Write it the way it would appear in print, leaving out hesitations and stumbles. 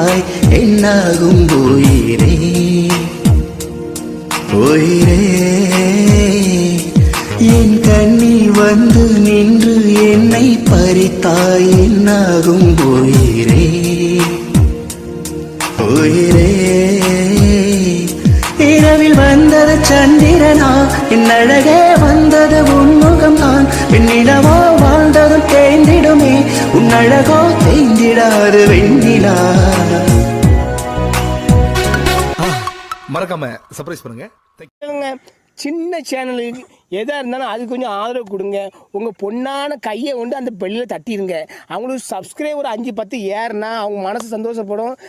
பறித்தாய் என்னாகும் உயிரே உயிரே என் கண்ணில் வந்து நின்று என்னை பறித்தாய் என்னாகும் உயிரே உயிரே இரவில் வந்தது சந்திரனா என் அழகே வந்தது உன்முகம் தான் வெண்ணிலவோ வாழ்ந்ததும் தேய்ந்திடுமே உன் அழகோ தேய்ந்திடாது வெண்ணிலா. மறக்காம சர்ப்ரைஸ் பண்ணுங்க. சின்ன சேனலுக்கு எதாக இருந்தாலும் அது கொஞ்சம் ஆதரவு கொடுங்க. உங்கள் பொண்ணான கையை கொண்டு அந்த பெல்லில் தட்டிடுங்க. அவங்களுக்கு சப்ஸ்கிரைபர் 5-10 ஏறுனா அவங்க மனசு சந்தோஷப்படும்.